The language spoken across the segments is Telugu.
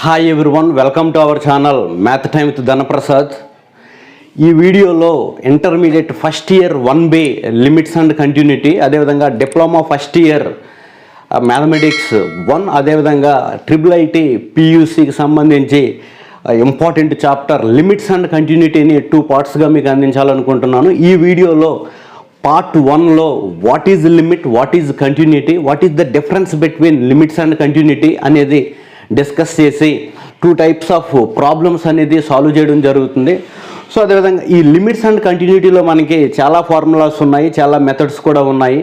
Hi everyone, welcome to our channel math time with Dhanaprasad. ఈ వీడియోలో intermediate first year 1B limits and continuity, అదేవిధంగా డిప్లొమా ఫస్ట్ ఇయర్ మ్యాథమెటిక్స్ 1, అదేవిధంగా IIIT PUCకి సంబంధించి ఇంపార్టెంట్ చాప్టర్ లిమిట్స్ అండ్ కంటిన్యూటీని 2 పార్ట్స్గా మీకు అందించాలనుకుంటున్నాను. ఈ వీడియోలో పార్ట్ 1లో what is limit, what is continuity, what is the difference between limits and continuity అనేది డిస్కస్ చేసి 2 టైప్స్ ఆఫ్ ప్రాబ్లమ్స్ అనేది సాల్వ్ చేయడం జరుగుతుంది. సో అదేవిధంగా ఈ లిమిట్స్ అండ్ కంటిన్యూటీలో మనకి చాలా ఫార్ములాస్ ఉన్నాయి, చాలా మెథడ్స్ కూడా ఉన్నాయి.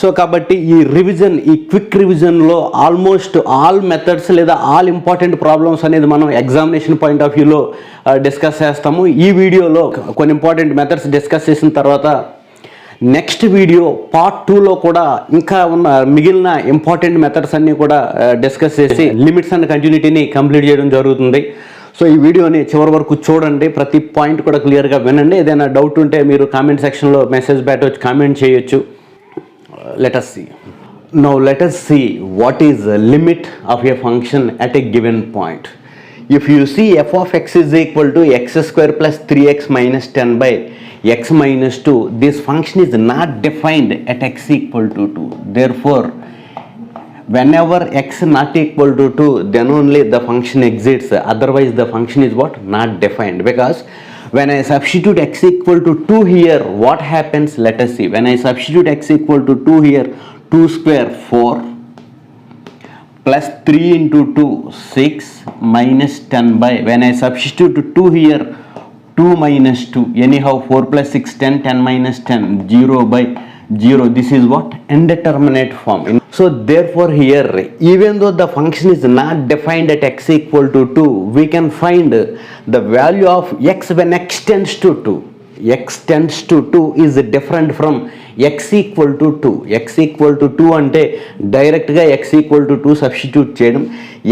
సో కాబట్టి ఈ క్విక్ రివిజన్లో ఆల్మోస్ట్ ఆల్ మెథడ్స్ లేదా ఆల్ ఇంపార్టెంట్ ప్రాబ్లమ్స్ అనేది మనం ఎగ్జామినేషన్ పాయింట్ ఆఫ్ వ్యూలో డిస్కస్ చేస్తాము. ఈ వీడియోలో కొన్ని ఇంపార్టెంట్ మెథడ్స్ డిస్కస్ చేసిన తర్వాత నెక్స్ట్ వీడియో పార్ట్ 2లో కూడా ఇంకా ఉన్న మిగిలిన ఇంపార్టెంట్ మెథడ్స్ అన్నీ కూడా డిస్కస్ చేసి లిమిట్స్ అండ్ కంటిన్యూటీని కంప్లీట్ చేయడం జరుగుతుంది. సో ఈ వీడియోని చివరి వరకు చూడండి, ప్రతి పాయింట్ కూడా క్లియర్గా వినండి. ఏదైనా డౌట్ ఉంటే మీరు కామెంట్ సెక్షన్లో మెసేజ్ పెట్టవచ్చు, కామెంట్ చేయొచ్చు. Let us see. Now let us see what is the limit of a function at a given point. If you see f of x is equal to x square plus 3x minus 10 by x minus 2, this function is not defined at x equal to 2. Therefore, whenever x not equal to 2, then only the function exists. Otherwise, the function is what? Not defined. Because when I substitute x equal to 2 here, what happens? Let us see. When I substitute x equal to 2 here, 2 square 4 plus 3 into 2 6 minus 10 by, when I substitute 2 here, 2 minus 2, anyhow 4 plus 6 10, 10 minus 10, 0 by 0. This is what? Indeterminate form. So therefore here, even though the function is not defined at x equal to 2, we can find the value of x when x tends to 2. X tends to 2 is different from x equal to 2. X equal to 2 అంటే డైరెక్ట్గా x equal to 2 సబ్స్టిట్యూట్ చేయడం.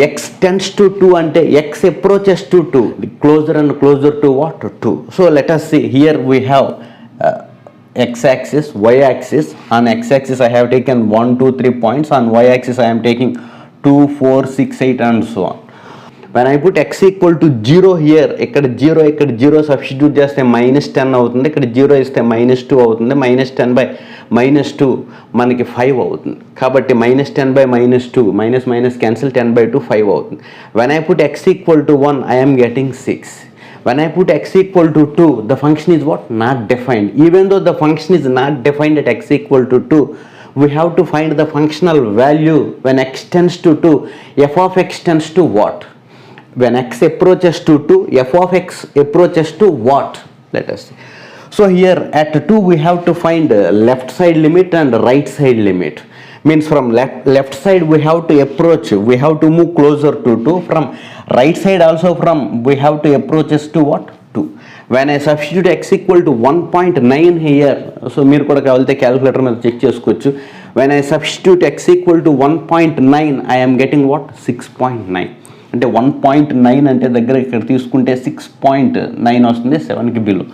x tends to 2 అంటే x approaches to 2, closer and closer to what? 2. So let us see. Here we have x-axis, y-axis. On x-axis I have taken 1, 2, 3 points. On y-axis I am taking 2, 4, 6, 8 and so on. When I put x equal to 0 here, ఇక్కడ 0 సబ్స్టిట్యూట్ చేస్తే -10 అవుతుంది, ఇక్కడ 0 ఇస్తే -2 అవుతుంది. -10 by -2 మనకి 5 అవుతుంది. కాబట్టి -10 by -2, మైనస్ క్యాన్సిల్, 10 by 2 5 అవుతుంది. When I put x equal to 1, I am getting 6. When I put x equal to 2, the function is what? Not defined. Even though the function is not defined at x equal to 2, we have to find the functional value when x tends to 2. F of x tends to what? When x approaches to 2, f of x approaches to what? Let us see. So here at 2 we have to find left side limit and right side limit. Means from left side we have to approach, we have to move closer to 2. From right side also we have to approaches to what? 2. When I substitute x equal to 1.9 here, so మీరు కూడా కావాలంటే క్యాలిక్యులేటర్ మీద చెక్ చేసుకోవచ్చు. When I substitute x equal to 1.9, I am getting what? 6.9. అంటే 1.9 అంటే దగ్గర ఇక్కడ తీసుకుంటే 6.9 వస్తుంది, 7కి below.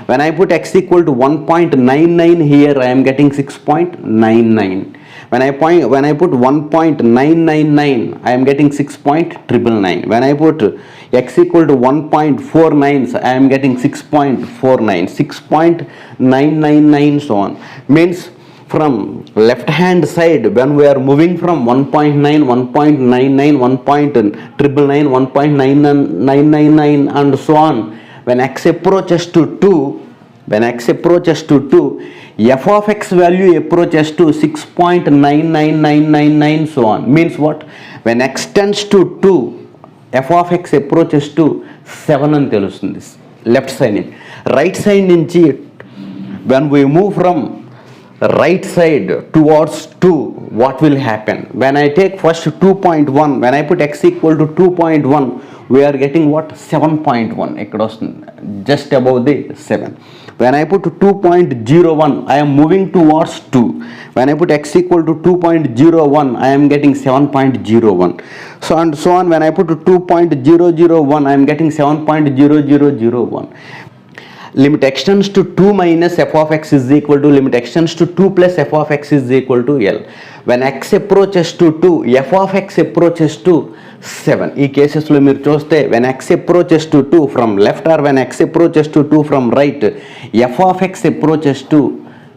When I put x equal to 1.99 here, I am getting 6.99. When I put 1.999, I am getting 6.999. When I put x equal to 1.49, I am getting 6.49, 6.999 so on. Means from left hand side, when we are moving from 1.9, 1.99, 1.999, 1.999 and so on, when x approaches to 2, f of x value approaches to 6.99999 so on. Means what? When x tends to 2, f of x approaches to 7 అని తెలుస్తుంది లెఫ్ట్ సైడ్ నుంచి. రైట్ సైడ్ నుంచి when we move from right side towards 2, what will happen? When I take first 2.1, when I put x equal to 2.1, we are getting what? 7.1 ఇక్కడ వస్తుంది, just above the 7. When I put 2.01, I am moving towards 2. When I put x equal to 2.01, I am getting 7.01. So and so on. When I put 2.001, I am getting 7.0001. Limit x tends to 2 minus f of x is equal to limit x tends to 2 plus f of x is equal to L. when x approaches to 2, f of x approaches to 7. ఈ కేసెస్లో మీరు చూస్తే when x approaches to 2 from left or when x approaches to 2 from right, f of x approaches to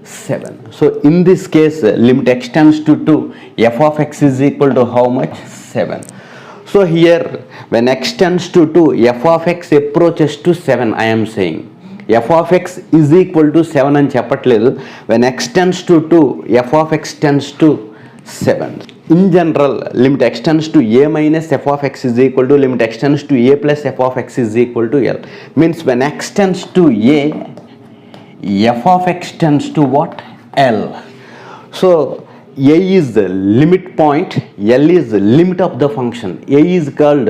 7. So in this case, limit x tends to 2, f of x is equal to how much? 7. So here when x tends to 2, f of x approaches to 7, I am saying f of x is equal to 7 అని చెప్పట్లేదు. when x tends to 2, f of x tends to 7. In general, limit x tends to a minus f of x is equal to limit x tends to a plus f of x is equal to L. Means when x tends to a, f of x tends to what? L. So a is the limit point, L is the limit of the function. A is called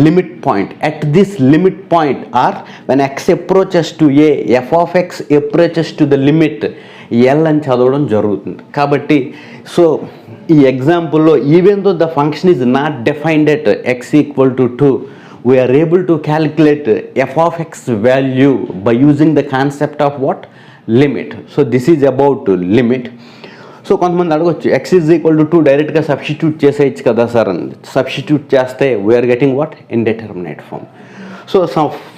limit point. At this limit point, or when x approaches to a, f of x approaches to the limit L అని చదవడం జరుగుతుంది. కాబట్టి సో ఈ ఎగ్జాంపుల్లో even though the function is not defined at x equal to 2, we are able to calculate f of x value by using the concept of what? Limit. So this is about limit. So కొంతమంది అడగొచ్చు x ఈజ్ ఈక్వల్ టు 2 డైరెక్ట్గా సబ్స్టిట్యూట్ చేసేయచ్చు కదా సార్ అని. సబ్స్టిట్యూట్ చేస్తే we're getting what? Indeterminate form. So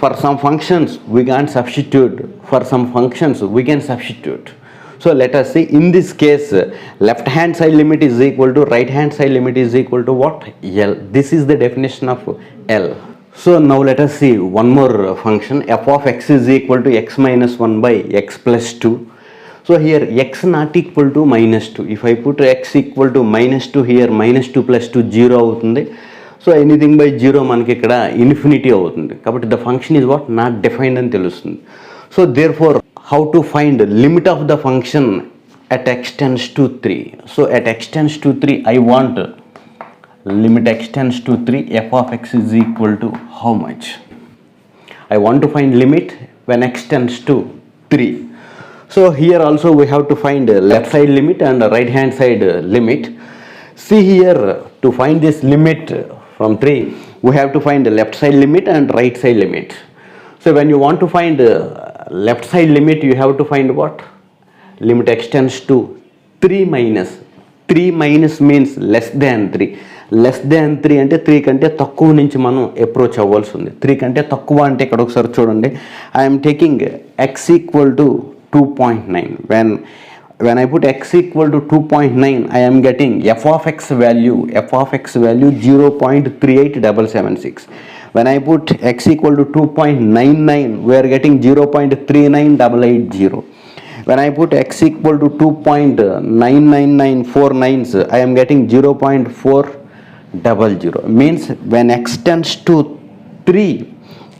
for some functions we can substitute, for some functions we can substitute. So let us see, in this case left hand side limit is equal to right hand side limit is equal to what? L. This is the definition of L. So now let us see one more function. F of x is equal to x minus 1 by x plus 2. So here x not equal to minus 2. If I put x equal to minus 2 here, minus 2 plus 2 0 అవుతుంది. సో ఎనీథింగ్ బై 0 మనకి ఇక్కడ ఇన్ఫినిటీ అవుతుంది. కాబట్టి the function is what? Not defined అని తెలుస్తుంది. So therefore how to find limit of the function at x tends to 3. So at x tends to 3, I want limit x tends to 3, f of x is equal to how much? I want to find limit when x tends to 3. So here also we have to find left side limit and right hand side limit. See here, to find this limit from 3, we have to find the left side limit and right side limit. So when you want to find left side limit, you have to find what? Limit x tends to 3 minus. 3 minus means less than 3. Less than 3 అంటే 3 కంటే తక్కువ నుంచి మనం అప్రోచ్ అవ్వాల్సి ఉంది. 3 కంటే తక్కువ అంటే ఇక్కడ ఒకసారి చూడండి, I'm taking x equal to 2.9. when I put x equal to 2.9, I am getting f of x value 0.38776. When I put x equal to 2.99, we are getting 0.39880. When I put x equal to 2.99949, I am getting 0.400. Means when x tends to 3,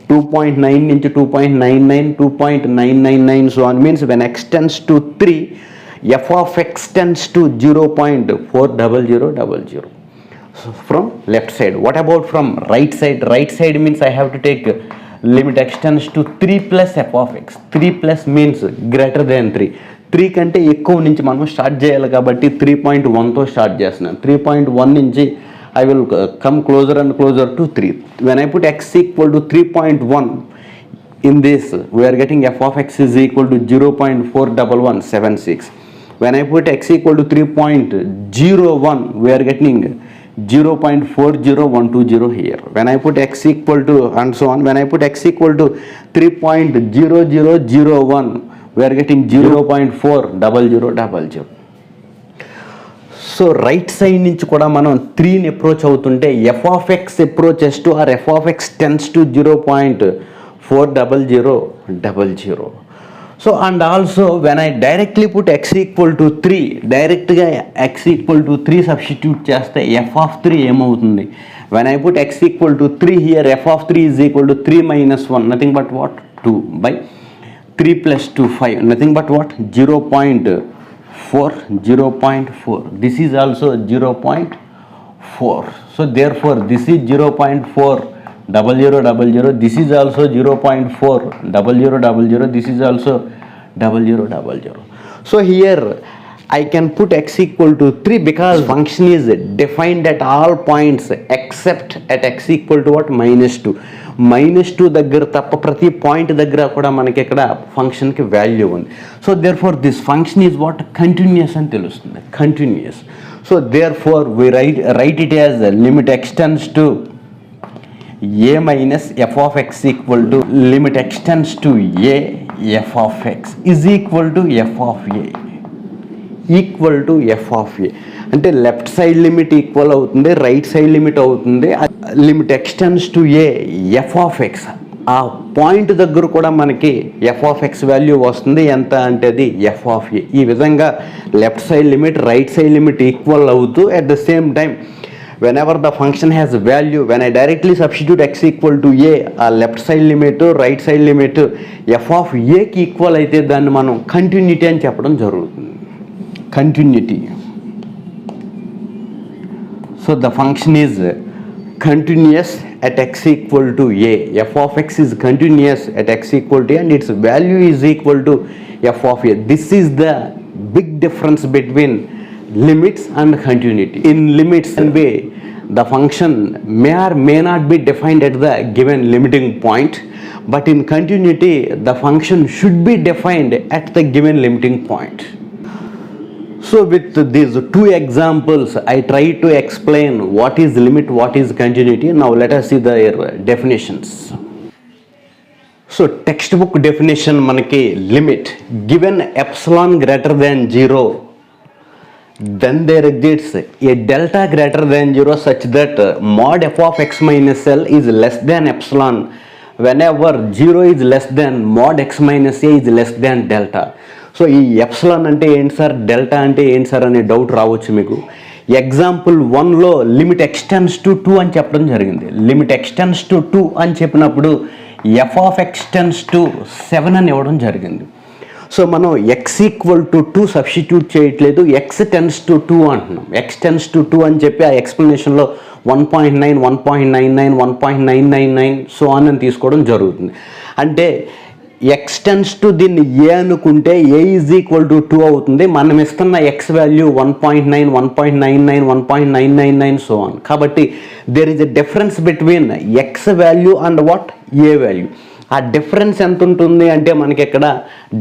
2.9 into 2.99, 2.999 so on, means when x tends to 3, f of x tends to 0.40000. From left side. What about from right side? Right side means I have to take limit x tends to 3 plus f of x. 3 plus means greater than 3. 3 కంటే ఎక్కువ నుంచి మనం స్టార్ట్ చేయాలి కాబట్టి 3.1తో స్టార్ట్ చేస్తున్నాను. 3.1 నుంచి I will come closer and closer to 3. When I put x equal to 3.1, in this we are getting f of x is equal to 0.41176. When I put x equal to 3.01, we are getting 0.40120 here. When I put x equal to and so on, when I put x equal to 3.0001, we are getting 0.40000. So right side నుంచి కూడా మనం 3ని అప్రోచ్ అవుతుంటే f of x approaches to or f of x tends to 0.40000. So and also when I directly put x equal to 3, డైరెక్ట్గా x equal to 3 సబ్స్టిట్యూట్ చేస్తే f of 3 ఏమవుతుంది? When I put x equal to 3 here, f of 3 is equal to 3 minus 1, nothing but what? 2 by 3 plus 2, 5, nothing but what? 0.4. This is also 0.4. So therefore this is 0.40000. This is also 0.40000. This is also 0000. So here I can put x equal to 3 because function is defined at all points except at x equal to what? -2. -2 దగ్గర తప్ప ప్రతి పాయింట్ దగ్గర కూడా మనకి ఇక్కడ ఫంక్షన్కి వాల్యూ ఉంది. So therefore this function is what? Continuous అని తెలుస్తుంది. Continuous. So therefore we write it as limit x tends to a minus f of x equal to limit extends to a f of x is equal to f of a equal to f of a. అంటే లెఫ్ట్ సైడ్ లిమిట్ ఈక్వల్ అవుతుంది, రైట్ సైడ్ లిమిట్ అవుతుంది. Limit x tends to a f of x. ఆ పాయింట్ దగ్గర కూడా మనకి ఎఫ్ ఆఫ్ ఎక్స్ వాల్యూ వస్తుంది. ఎంత అంటే అది ఎఫ్ ఆఫ్ ఏ. ఈ విధంగా left side limit right side limit equal అవుతూ at the same time whenever the function has value, when I directly substitute x equal to a, left side limit right side limit f of a కి ఈక్వల్ అయితే దాన్ని మనం కంటిన్యూటీ అని చెప్పడం జరుగుతుంది. Continuity. So the function is continuous at x equal to a. f of x is continuous at x equal to a and its value is equal to f of a. This is the big difference between limits and continuity. In limits and way, the function may or may not be defined at the given limiting point, but in continuity the function should be defined at the given limiting point. So with these two examples I try to explain what is limit, what is continuity. Now let us see their definitions. So textbook definition manaki limit given epsilon greater than 0, then there exists a delta greater than 0 such that mod f of x minus l is less than epsilon whenever 0 is less than mod x minus a is less than delta. So ఈ ఎప్సిలాన్ అంటే ఏంటి సార్, డెల్టా అంటే ఏంటి సార్ అనే డౌట్ రావచ్చు మీకు. ఎగ్జాంపుల్ 1లో లిమిట్ ఎక్స్టెండ్స్ టు 2 అని చెప్పడం జరిగింది. లిమిట్ ఎక్స్టెండ్స్ టు 2 అని చెప్పినప్పుడు ఎఫ్ ఆఫ్ ఎక్స్టెండ్స్ టు 7 అని ఇవ్వడం జరిగింది. సో మనం ఎక్స్ ఈక్వల్ టు 2 సబ్స్టిట్యూట్ చేయట్లేదు, ఎక్స్ టెన్స్ టు 2 అంటున్నాం. ఎక్స్ టెన్స్ టు 2 అని చెప్పి ఆ ఎక్స్ప్లెనేషన్లో 1.9, 1.99, 1.999 సో అని తీసుకోవడం జరుగుతుంది. అంటే ఎక్స్ టెన్స్ టు దీన్ని ఏ అనుకుంటే ఏ ఈజ్ ఈక్వల్ టు 2 అవుతుంది. మనం ఇస్తున్న ఎక్స్ వాల్యూ 1.9, 1.99, 1.999 సో ఆన్. కాబట్టి there is a difference between x value and what a value. ఆ డిఫరెన్స్ ఎంత ఉంటుంది అంటే మనకి ఇక్కడ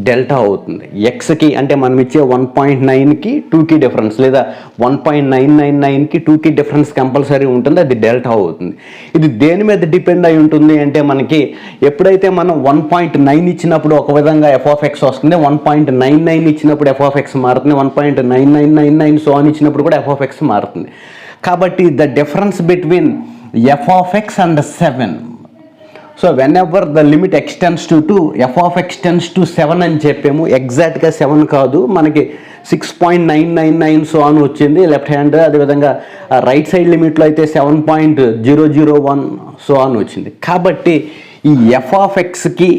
డెల్టా అవుతుంది. ఎక్స్కి అంటే మనం ఇచ్చే 1.9కి 2కి డిఫరెన్స్, లేదా 1.999కి 2కి డిఫరెన్స్ కంపల్సరీ ఉంటుంది, అది డెల్టా అవుతుంది. ఇది దేని మీద డిపెండ్ అయి ఉంటుంది అంటే మనకి ఎప్పుడైతే మనం 1.9 ఇచ్చినప్పుడు ఒక విధంగా ఎఫ్ ఆఫ్ ఎక్స్ వస్తుంది, 1.99 ఇచ్చినప్పుడు ఎఫ్ ఆఫ్ ఎక్స్ మారుతుంది, 1.9999 సో అని ఇచ్చినప్పుడు కూడా ఎఫ్ ఆఫ్ ఎక్స్ మారుతుంది. కాబట్టి the difference between f of x and 7. So whenever the limit x tends to 2, f of x tends to 7 అని చెప్పాము. ఎగ్జాక్ట్గా 7 కాదు, మనకి 6.999 సో అని వచ్చింది లెఫ్ట్ హ్యాండ్. అదేవిధంగా రైట్ సైడ్ లిమిట్లో అయితే 7.001 సో అని వచ్చింది. కాబట్టి ఈ ఎఫ్ ఆఫ్ ఎక్స్కి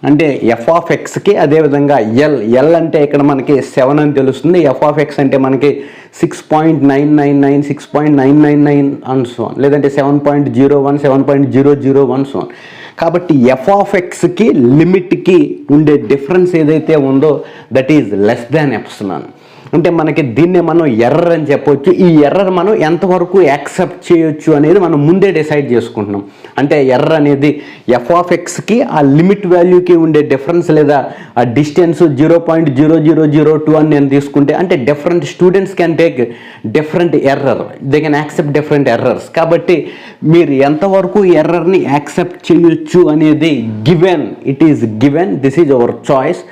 అంటే ఎఫ్ ఆఫ్ ఎక్స్కి అదేవిధంగా ఎల్ అంటే ఇక్కడ మనకి 7 అని తెలుస్తుంది. ఎఫ్ ఆఫ్ ఎక్స్ అంటే మనకి 6.999, 6.999 అండ్ సో ఆన్, లేదంటే 7.01, 7.001 సో ఆన్. కాబట్టి ఎఫ్ ఆఫ్ ఎక్స్కి లిమిట్కి ఉండే డిఫరెన్స్ ఏదైతే ఉందో that is less than epsilon. అంటే మనకి దీన్నే మనం ఎర్రర్ అని చెప్పవచ్చు. ఈ ఎర్రర్ మనం ఎంతవరకు యాక్సెప్ట్ చేయొచ్చు అనేది మనం ముందే డిసైడ్ చేసుకుంటున్నాం. అంటే ఎర్రర్ అనేది ఎఫ్ ఆఫ్ ఎక్స్కి ఆ లిమిట్ వాల్యూకి ఉండే డిఫరెన్స్ లేదా ఆ డిస్టెన్స్ 0.0002 అని నేను తీసుకుంటే, అంటే different students can take different error, they can accept different errors. కాబట్టి మీరు ఎంతవరకు ఎర్రర్ని యాక్సెప్ట్ చేయొచ్చు అనేది given, it is given, this is our choice.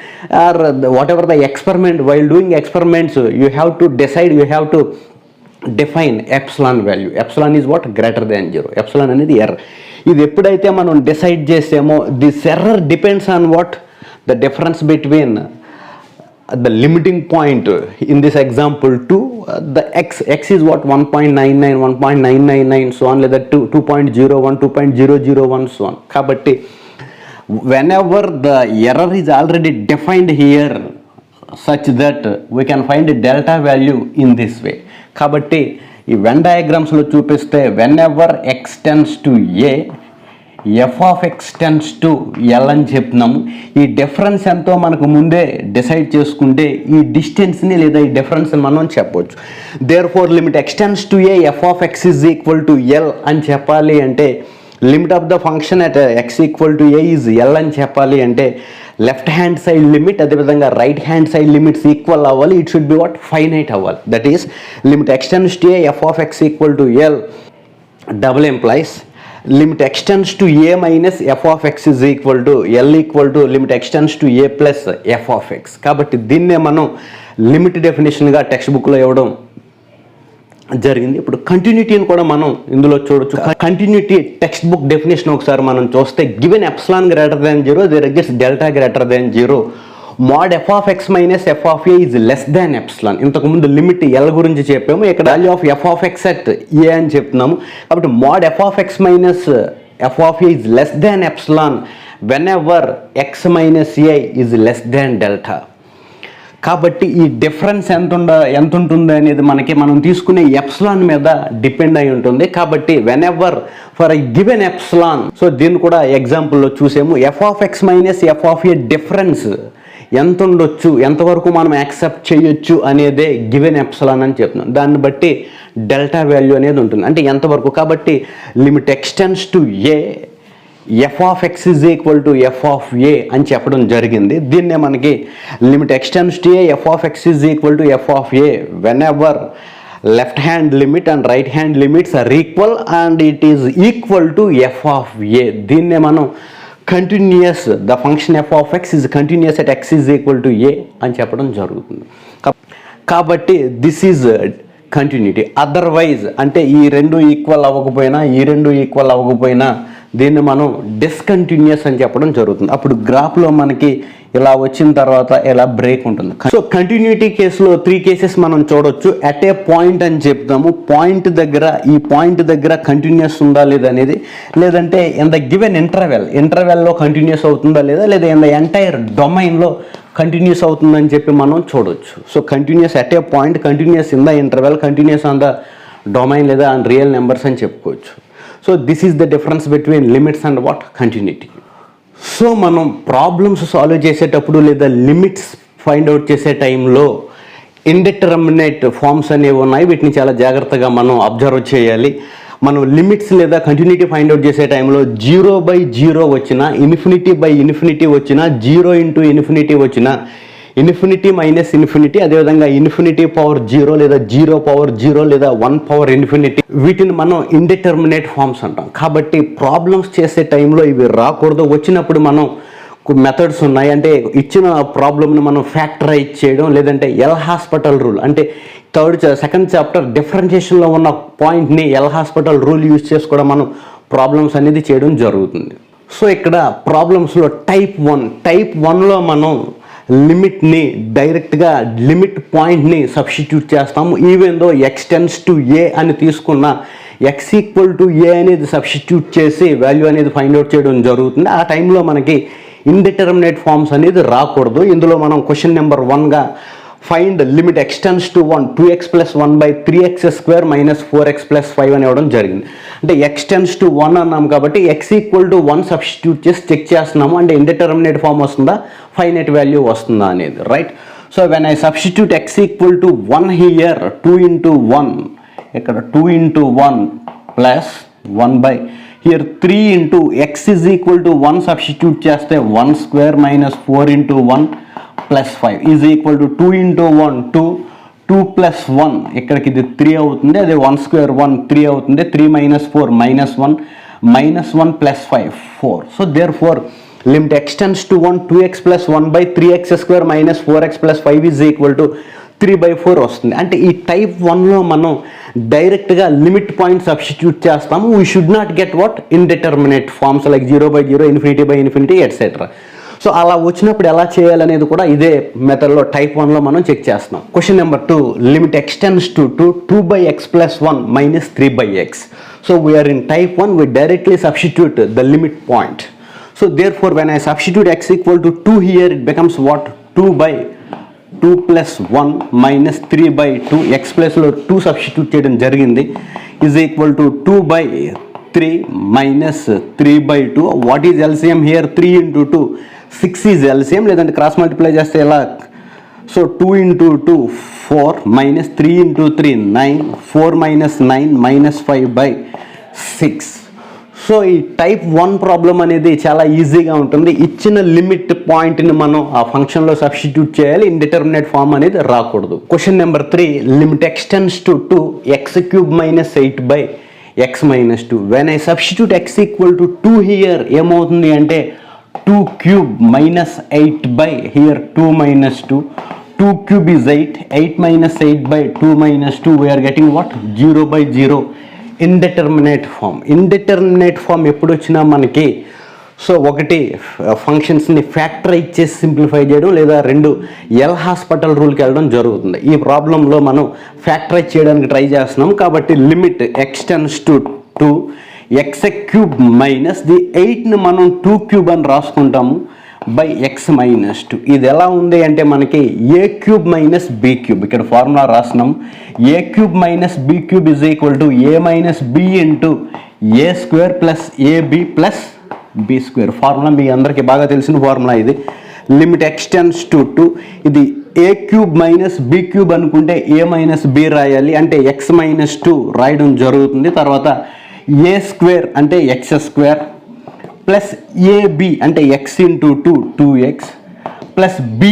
Or whatever the experiment, while doing experiments you have to decide, you have to define epsilon value. Epsilon is what? Greater than 0. Epsilon అనేది ఎర్రర్. ఇది ఎప్పుడైతే మనం డిసైడ్ చేసామో this error depends on what? The difference between the limiting point in this example 2, the x is what? 1.99, 1.999 so on, లేదా 2.01, 2.001 so on. కాబట్టి whenever the error is already defined here such that we can find a delta value in this way. కాబట్టి ఈ వెన్ డయాగ్రామ్స్లో చూపిస్తే whenever x tends to a, F of X tends to L అని చెప్తున్నాము. ఈ డిఫరెన్స్ ఎంతో మనకు ముందే డిసైడ్ చేసుకుంటే ఈ డిస్టెన్స్ని లేదా ఈ డిఫరెన్స్ని మనం చెప్పవచ్చు. Therefore limit x tends to a f of x is equal to L అని చెప్పాలి అంటే, limit of the function at x equal to a is L అని చెప్పాలి అంటే లెఫ్ట్ హ్యాండ్ సైడ్ లిమిట్ అదేవిధంగా right hand side limits equal అవ్వాలి. It should be what finite అవ్వాలి. That is limit x tends to a f of x equal to L double implies limit x tends to a minus f of x is equal to L equal to limit x tends to a plus f of x. కాబట్టి దీన్నే మనం లిమిట్ డెఫినేషన్గా టెక్స్ట్ బుక్లో ఇవ్వడం జరిగింది. ఇప్పుడు కంటిన్యూటీని కూడా మనం ఇందులో చూడొచ్చు. కంటిన్యూటీ టెక్స్ట్ బుక్ డెఫినేషన్ ఒకసారి మనం చూస్తే given epsilon greater than 0 there exist delta greater than 0 mod f of x minus f of a is less than epsilon. ఇంతకుముందు లిమిట్ ఎల్ గురించి చెప్పాము, ఇక్కడ value of f of x at a అని చెప్తున్నాము. కాబట్టి mod f of x minus f of a is less than epsilon whenever x minus a is less than delta. కాబట్టి ఈ డిఫరెన్స్ ఎంత ఉంటుంది అనేది మనం తీసుకునే ఎప్సిలాన్ మీద డిపెండ్ అయి ఉంటుంది. కాబట్టి when ever for a given epsilon, so దీన్ని కూడా ఎగ్జాంపుల్లో చూసాము, F of x minus f of a difference ఎంత ఉండొచ్చు, ఎంతవరకు మనం యాక్సెప్ట్ చేయొచ్చు అనేదే గివెన్ ఎప్సిలాన్ అని చెప్తున్నాం. దాన్ని బట్టి డెల్టా వాల్యూ అనేది ఉంటుంది, అంటే ఎంతవరకు. కాబట్టి limit x tends to a f of x is equal to f of a అని చెప్పడం జరిగింది. దీన్నే మనకి limit x tends to a f of x is equal to f of a whenever left hand limit and right hand limits are equal and it is equal to f of a. దీన్నే మనం continuous, the function f of x is continuous at x is equal to a అని చెప్పడం జరుగుతుంది. కాబట్టి దిస్ ఈజ్ కంటిన్యూటీ. అదర్వైజ్ అంటే ఈ రెండు ఈక్వల్ అవ్వకపోయినా దీన్ని మనం డిస్కంటిన్యూస్ అని చెప్పడం జరుగుతుంది. అప్పుడు గ్రాఫ్లో మనకి ఇలా వచ్చిన తర్వాత ఇలా బ్రేక్ ఉంటుంది. సో కంటిన్యూటీ కేసులో 3 కేసెస్ మనం చూడొచ్చు. అట్ ఏ పాయింట్ అని చెప్తాము, ఈ పాయింట్ దగ్గర కంటిన్యూస్ ఉందా లేదా అనేది, లేదంటే ఇన్ ద గివెన్ ఇంటర్వెల్లో కంటిన్యూస్ అవుతుందా లేదా ఇన్ ద ఎంటైర్ డొమైన్లో కంటిన్యూస్ అవుతుందని చెప్పి మనం చూడొచ్చు. So continuous at a point, continuous in the interval, continuous on the domain లేదా ఆన్ రియల్ నెంబర్స్ అని చెప్పుకోవచ్చు. So this is the difference between limits and what continuity. So మనం ప్రాబ్లమ్స్ సాల్వ్ చేసేటప్పుడు లేదా లిమిట్స్ ఫైండ్ అవుట్ చేసే టైంలో ఇండిటర్మినేట్ ఫార్మ్స్ అనేవి ఉన్నాయి. వీటిని చాలా జాగ్రత్తగా మనం అబ్జర్వ్ చేయాలి. మనం లిమిట్స్ లేదా కంటిన్యూటీ ఫైండ్ అవుట్ చేసే టైంలో 0/0 వచ్చినా, ఇన్ఫినిటీ వచ్చినా, 0 into ఇన్ఫినిటీ వచ్చినా, ఇన్ఫినిటీ మైనస్ ఇన్ఫినిటీ, అదేవిధంగా ఇన్ఫినిటీ పవర్ 0 లేదా 0/0 లేదా 1/∞, వీటిని మనం ఇండిటర్మినేట్ ఫార్మ్స్ అంటాం. కాబట్టి ప్రాబ్లమ్స్ చేసే టైంలో ఇవి రాకూడదు. వచ్చినప్పుడు మనం మెథడ్స్ ఉన్నాయి. అంటే ఇచ్చిన ప్రాబ్లమ్ని మనం ఫ్యాక్టరైజ్ చేయడం, లేదంటే ఎల్ హాస్పిటల్ రూల్, అంటే సెకండ్ చాప్టర్ డిఫరెన్షియేషన్లో ఉన్న పాయింట్ని ఎల్ హాస్పిటల్ రూల్ యూజ్ చేసి కూడా మనం ప్రాబ్లమ్స్ అనేది చేయడం జరుగుతుంది. సో ఇక్కడ ప్రాబ్లమ్స్లో టైప్ 1లో మనం లిమిట్ని డైరెక్ట్గా లిమిట్ పాయింట్ని సబ్స్టిట్యూట్ చేస్తాము. Even though x tends to a అని తీసుకున్న ఎక్స్ ఈక్వల్ టు ఏ అనేది సబ్స్టిట్యూట్ చేసి వాల్యూ అనేది ఫైండ్ అవుట్ చేయడం జరుగుతుంది. ఆ టైంలో మనకి ఇండిటర్మినేట్ ఫార్మ్స్ అనేది రాకూడదు. ఇందులో మనం క్వశ్చన్ నెంబర్ 1గా find limit x tends to 1 2x + 1/3x² - 4x + 5 అని ఇవ్వడం జరిగింది. అంటే ఎక్స్టెన్స్ టు 1 అన్నాం కాబట్టి x = 1 సబ్స్టిట్యూట్ చేసి చెక్ చేస్తున్నాము. అంటే ఇండిటర్మినేట్ ఫార్మ్ వస్తుందా, ఫైనైట్ వాల్యూ వస్తుందా అనేది, right. So when I substitute x = 1 here, 2 × 1, ఇక్కడ 2 × 1 + 1 హియర్ 3 × x = 1 సబ్స్టిట్యూట్ చేస్తే 1² - 4 × 1 + 5 ఈజ్ ఈక్వల్ టు 2 × 1 2, 2 + 1 ఇక్కడికి ఇది 3 అవుతుంది. అదే 1² 1 3 అవుతుంది. 3 - 4 -1 -1 + 5 4. So therefore limit x tends to 1 2x + 1/3x² - 4x + 5 is equal to 3/4 వస్తుంది. అంటే ఈ టైప్ 1లో మనం డైరెక్ట్గా లిమిట్ పాయింట్ సబ్స్టిట్యూట్ చేస్తాము. We should not get what indeterminate forms like 0/0 infinity etcetera. సో అలా వచ్చినప్పుడు ఎలా చేయాలనేది కూడా ఇదే మెథడ్లో టైప్ 1లో మనం చెక్ చేస్తున్నాం. Question number 2, limit x tends to 2/x + 1 - 3/x. So we are in type 1, we directly substitute the limit point. So therefore when I substitute x = 2 here, it becomes what, 2/2 + 1 - 3/2, x ప్లేస్లో 2 సబ్స్టిట్యూట్ చేయడం జరిగింది, is equal to 2/3 - 3/2. What is LCM here? 3 × 2 6 is LCM, లేదంటే క్రాస్ మల్టిప్లై చేస్తే ఎలా? సో 2 × 2 4 - 3 × 3 9, 4 - 9 - 5/6. సో సో ఈ టైప్ 1 ప్రాబ్లం అనేది చాలా ఈజీగా ఉంటుంది. ఇచ్చిన లిమిట్ పాయింట్ని మనం ఆ ఫంక్షన్లో సబ్స్టిట్యూట్ చేయాలి, ఇండిటర్మినేట్ ఫామ్ అనేది రాకూడదు. Question number 3, limit x tends to 2x³ - 8/x - 2. When I substitute x = 2 here ఏమవుతుంది అంటే 2³ - 8 here 2 - 2. 2³ is 8. 8 - 8/2 - 2 we are getting what? 0/0. Indeterminate form. Indeterminate form ఎప్పుడు వచ్చినా మనకి సో ఒకటి ఫంక్షన్స్ని ఫ్యాక్టరైజ్ చేసి సింప్లిఫై చేయడం, లేదా 2 ఎల్ హాస్పిటల్ రూల్కి వెళ్ళడం జరుగుతుంది. ఈ ప్రాబ్లంలో మనం ఫ్యాక్టరైజ్ చేయడానికి ట్రై చేస్తున్నాం కాబట్టి లిమిట్ ఎక్స్టెండ్స్ టు 2x³ ది 8ని మనం 2³ అని రాసుకుంటాము బై x - 2. ఇది ఎలా ఉంది అంటే మనకి a³ - b³. ఇక్కడ ఫార్ములా రాస్తున్నాం. a³ - b³ = a - b into a² plus ab plus b². Formula మీ అందరికీ బాగా తెలిసిన ఫార్ములా ఇది. లిమిట్ ఎక్స్టెండ్స్ టు 2, ఇది a³ - b³ అనుకుంటే a - b రాయాలి, అంటే x - 2 రాయడం జరుగుతుంది. తర్వాత a² అంటే x² ప్లస్ ab అంటే x into 2 2x plus b²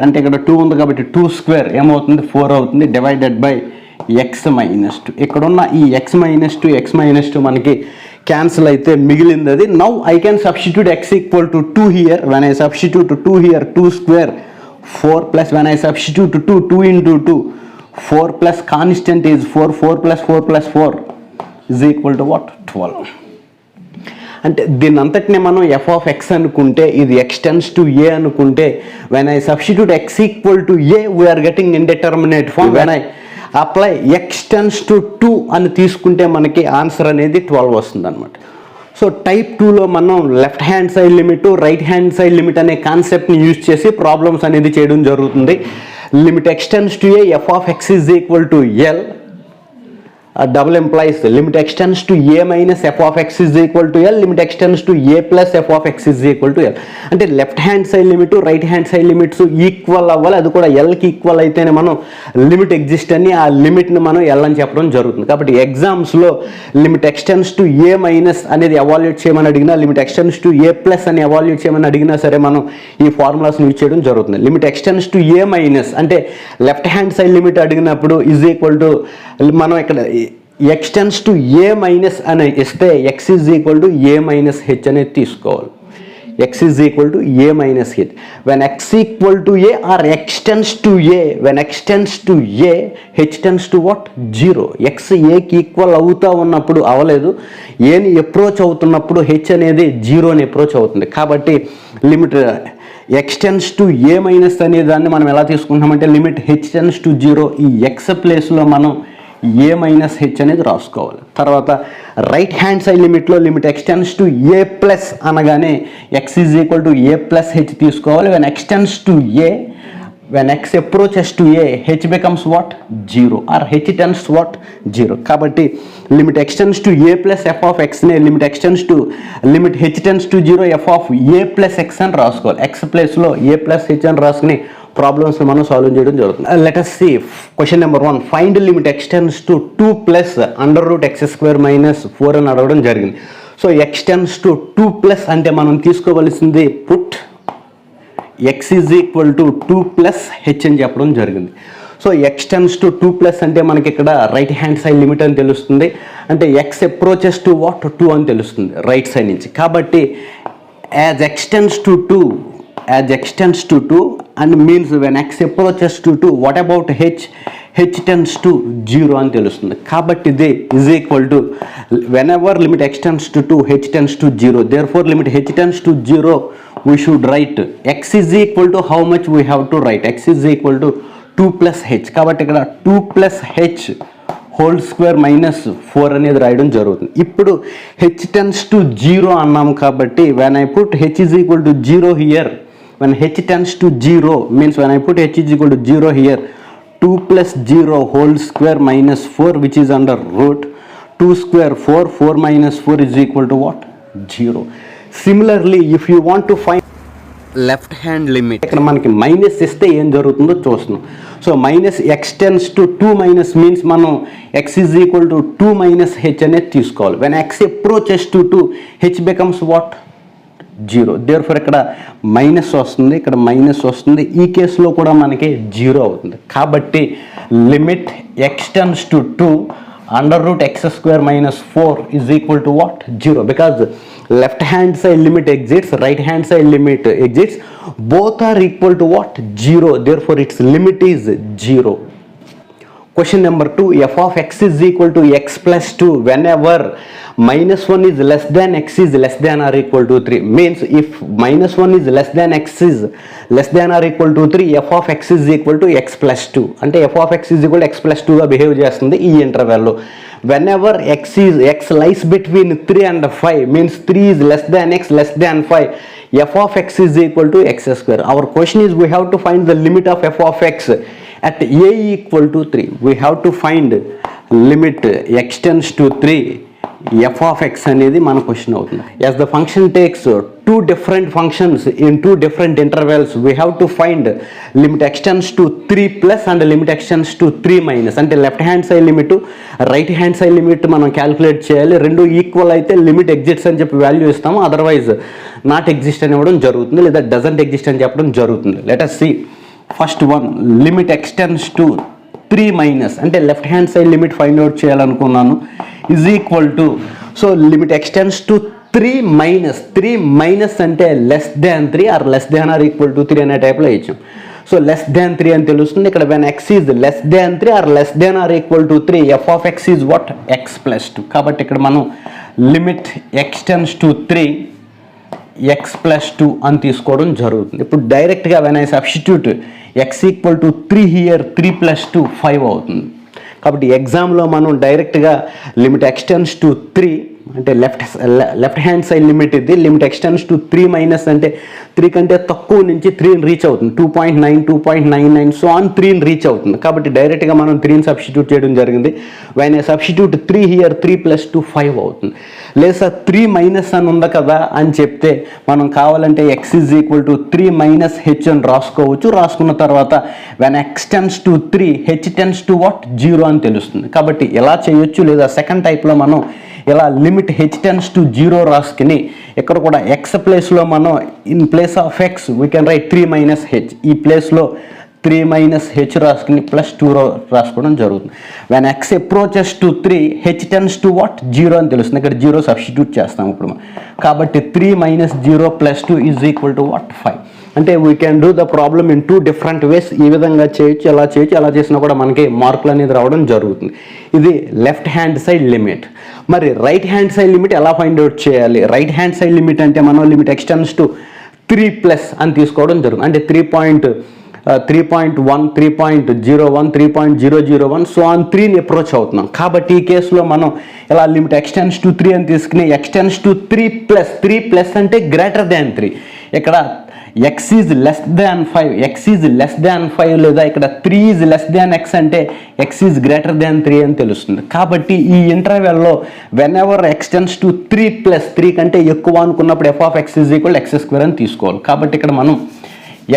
అంటే ఇక్కడ 2 ఉంది కాబట్టి 2² ఏమవుతుంది 4 అవుతుంది, డివైడెడ్ బై x - 2. ఇక్కడున్న ఈ x - 2 మనకి క్యాన్సిల్ అయితే మిగిలింది అది. Now I can substitute x = 2 here. When I substitute 2 here 2² 4 plus when I substitute 2 into 2 4 plus constant is 4 4 plus 4 plus 4 = what? 12. అంటే దీని అంతటినే మనం f(x) అనుకుంటే, ఇది ఎక్స్టెండ్స్ టు a అనుకుంటే, when I substitute x = a we're getting indeterminate form. When I apply x tends to 2 అని తీసుకుంటే మనకి ఆన్సర్ అనేది 12 వస్తుంది అనమాట. సో టైప్ 2లో మనం left hand side limit, right hand side limit అనే కాన్సెప్ట్ని యూజ్ చేసి ప్రాబ్లమ్స్ అనేది చేయడం జరుగుతుంది. Limit x tends to a f(x) = L. Double implies limit extends to a minus f(x) = L, limit extends to a plus f(x) = L. అంటే left hand side limit, right hand side limits equal అవ్వాలి, అది కూడా ఎల్కి ఈక్వల్ అయితేనే మనం లిమిట్ ఎగ్జిస్ట్ అని ఆ లిమిట్ని మనం ఎల్ అని చెప్పడం జరుగుతుంది. కాబట్టి ఎగ్జామ్స్లో limit x tends to a minus అనేది ఎవాల్యుయేట్ చేయమని అడిగినా, limit x tends to a plus అని ఎవాల్యుయేట్ చేయమని అడిగినా సరే మనం ఈ ఫార్ములాస్ని యూజ్ చేయడం జరుగుతుంది. Limit x tends to a minus అంటే లెఫ్ట్ హ్యాండ్ సైడ్ లిమిట్ అడిగినప్పుడు = మనం ఇక్కడ ఎక్స్టెండ్స్ టు ఏ మైనస్ అని ఇస్తే x = a మైనస్ హెచ్ అనేది తీసుకోవాలి. x = a minus h. When x = a or x tends to a, when x tends to a, h tends to what? 0. x aకి equal అవుతా ఉన్నప్పుడు అవలేదు, ఏని అప్రోచ్ అవుతున్నప్పుడు h అనేది 0ని అప్రోచ్ అవుతుంది. కాబట్టి limit x tends to a minus అనే దాన్ని మనం ఎలా తీసుకుంటామంటే లిమిట్ h tends to 0, ఈ x ప్లేస్లో మనం a మైనస్ హెచ్ అనేది రాసుకోవాలి. తర్వాత రైట్ హ్యాండ్ సైడ్ లిమిట్లో limit x tends to a plus అనగానే x = a ప్లస్ హెచ్ తీసుకోవాలి. When x tends to a, when x approaches to a, h becomes what? 0 or h tends what? 0. కాబట్టి limit x tends to a plus f of ఎక్స్ని limit x tends to limit h tends to 0 f of a plus x అని రాసుకోవాలి. ఎక్స్ ప్లేస్లో ఏ ప్లస్ హెచ్ అని రాసుకుని ప్రాబ్లమ్స్ మనం సాల్వ్ చేయడం జరుగుతుంది. Let us see question number 1. Find limit x tends to 2 plus √x² - 4 అని అడగడం జరిగింది. సో ఎక్స్టెండ్స్ టు 2 ప్లస్ అంటే మనం తీసుకోవలసింది పుట్ x = 2 ప్లస్ హెచ్ అని చెప్పడం జరిగింది. సో ఎక్స్టెండ్స్ టు 2 ప్లస్ అంటే మనకి ఇక్కడ రైట్ హ్యాండ్ సైడ్ లిమిట్ అని తెలుస్తుంది, అంటే x అప్రోచెస్ టు వాట్? 2 అని తెలుస్తుంది రైట్ సైడ్ నుంచి. కాబట్టి as x tends to 2 and means when x approaches to 2, what about h? h tends to 0 అని తెలుస్తుంది. కాబట్టి ఇది = whenever limit x tends to 2, h tends to 0. Therefore limit h tends to 0, we should write x = how much we have to write? x = 2 plus h. కాబట్టి ఇక్కడ 2 plus h (2 - 4) అనేది రాయడం జరుగుతుంది. ఇప్పుడు h tends to 0 అన్నాం కాబట్టి when I put h = 0 here, when h tends to 0 means when I put h = 0 here, 2 plus 0 (2 - 4) which is under root 2 square 4, 4 minus 4 is equal to what? 0. Similarly, if you want to find left hand limit, ఇక్కడ మనకి మైనస్ ఇస్తే ఏం జరుగుతుందో చూస్తున్నాం. So minus x tends to 2 minus means మనం x is equal to 2 minus h అనేది తీసుకోవాలి. When x approaches to 2 h becomes what 0. Therefore ఇక్కడ మైనస్ వస్తుంది, ఇక్కడ మైనస్ వస్తుంది, ఈ కేసులో కూడా మనకి 0 అవుతుంది. కాబట్టి limit x tends to 2 under root x square minus 4 is equal to what 0. Because left hand side limit exits, right hand side limit exits, both are equal to what 0. Therefore its limit is 0. Question number 2, f of x is equal to x plus 2 whenever minus 1 is less than x is less than or equal to 3. Means if minus 1 is less than x is less than or equal to 3, f of x is equal to x plus 2. అంటే f of x is equal to x plus 2 గా బిహేవ్ చేస్తుంది ఈ ఇంటర్వెల్లో. Whenever x lies between 3 and 5 means 3 is less than x less than 5, f of x is equal to x square. Our question is we have to find the limit of f of x at a equal to 3. We have to find limit x tends to 3, f of x అనేది మన క్వశ్చన్ అవుతుంది. As the function takes two different functions in two different intervals, we have to find limit x tends to 3 plus and limit x tends to 3 minus. అంటే left hand side limit right hand side limit మనం క్యాలిక్యులేట్ చేయాలి. రెండు ఈక్వల్ అయితే లిమిట్ ఎగ్జిట్స్ అని చెప్పి వాల్యూ ఇస్తాము, అదర్వైజ్ నాట్ ఎగ్జిస్ట్ అని ఇవ్వడం జరుగుతుంది, లేదా డజంట్ ఎగ్జిస్ట్ అని చెప్పడం జరుగుతుంది. Let us see first one, limit x tends to 3 minus అంటే left hand side limit find out చేయాలనుకున్నాను, is equal to so limit x tends to 3 minus అంటే less than 3 or less than or equal to 3 అనే టైప్లో ఇచ్చాం. సో లెస్ దాన్ 3 అని తెలుస్తుంది. ఇక్కడ when x is less than 3 or less than or equal to 3, f of x is what x plus 2. కాబట్టి ఇక్కడ మనం limit x tends to 3 x plus 2 అని తీసుకోవడం జరుగుతుంది. ఇప్పుడు డైరెక్ట్గా when I substitute x equal to 3 here 3 plus 2 5 అవుతుంది. కాబట్టి ఎగ్జామ్లో మనం డైరెక్ట్గా లిమిట్ ఎక్స్ టెన్స్ టు 3 అంటే లెఫ్ట్ హ్యాండ్ సైడ్ లిమిట్ ఇది, limit x tends to 3 minus అంటే 3 కంటే తక్కువ నుంచి 3ని రీచ్ అవుతుంది, 2.9 2.99 సో ఆన్ 3ని రీచ్ అవుతుంది. కాబట్టి డైరెక్ట్గా మనం 3ని సబ్స్టిట్యూట్ చేయడం జరిగింది. When I substitute 3 here 3 plus 2 5 అవుతుంది. లేదా 3 మైనస్ అని ఉంది కదా అని చెప్తే మనం కావాలంటే X is equal to 3 minus H అని రాసుకోవచ్చు. రాసుకున్న తర్వాత when X tends to 3 H tends to what 0 అని తెలుస్తుంది. కాబట్టి ఎలా చేయొచ్చు, లేదా సెకండ్ టైప్లో మనం ఇలా లిమిట్ హెచ్ టెన్స్ టు 0 రాసుకుని ఇక్కడ కూడా ఎక్స్ ప్లేస్లో మనం in place of X we can write 3 minus H, ఈ ప్లేస్లో 3 మైనస్ హెచ్ రాసుకుని ప్లస్ 2 రాసుకోవడం జరుగుతుంది. When x approaches to 3 H tends to what 0 అని తెలుస్తుంది. ఇక్కడ 0 సబ్స్టిట్యూట్ చేస్తాం ఇప్పుడు. కాబట్టి 3 minus 0 plus 2 is equal to what 5. అంటే we can do the problem in 2 different ways. ఈ విధంగా చేయొచ్చు, ఎలా చేయొచ్చు, ఎలా చేసినా కూడా మనకి మార్కులు అనేది రావడం జరుగుతుంది. ఇది లెఫ్ట్ హ్యాండ్ సైడ్ లిమిట్. మరి రైట్ హ్యాండ్ సైడ్ లిమిట్ ఎలా ఫైండ్ అవుట్ చేయాలి? రైట్ హ్యాండ్ సైడ్ లిమిట్ అంటే మనం limit x tends to 3 plus అని తీసుకోవడం జరుగుతుంది. అంటే 3.1 3.01 3.001 సో ఆన్ 3ని అప్రోచ్ అవుతున్నాం. కాబట్టి ఈ కేసులో మనం ఇలా లిమిట్ ఎక్స్ టెన్స్ టు 3 అని తీసుకుని ఎక్స్ టెన్స్ టు 3 ప్లస్ అంటే గ్రేటర్ దాన్ 3. ఇక్కడ x is less than 5, x is less than 5, లేదా ఇక్కడ 3 ఈజ్ లెస్ దాన్ ఎక్స్ అంటే ఎక్స్ ఈజ్ గ్రేటర్ దాన్ 3 అని తెలుస్తుంది. కాబట్టి ఈ ఇంటర్వెల్లో whenever x tends to 3 plus 3 కంటే ఎక్కువ అనుకున్నప్పుడు f of x is equal x square అని తీసుకోవాలి. కాబట్టి ఇక్కడ మనం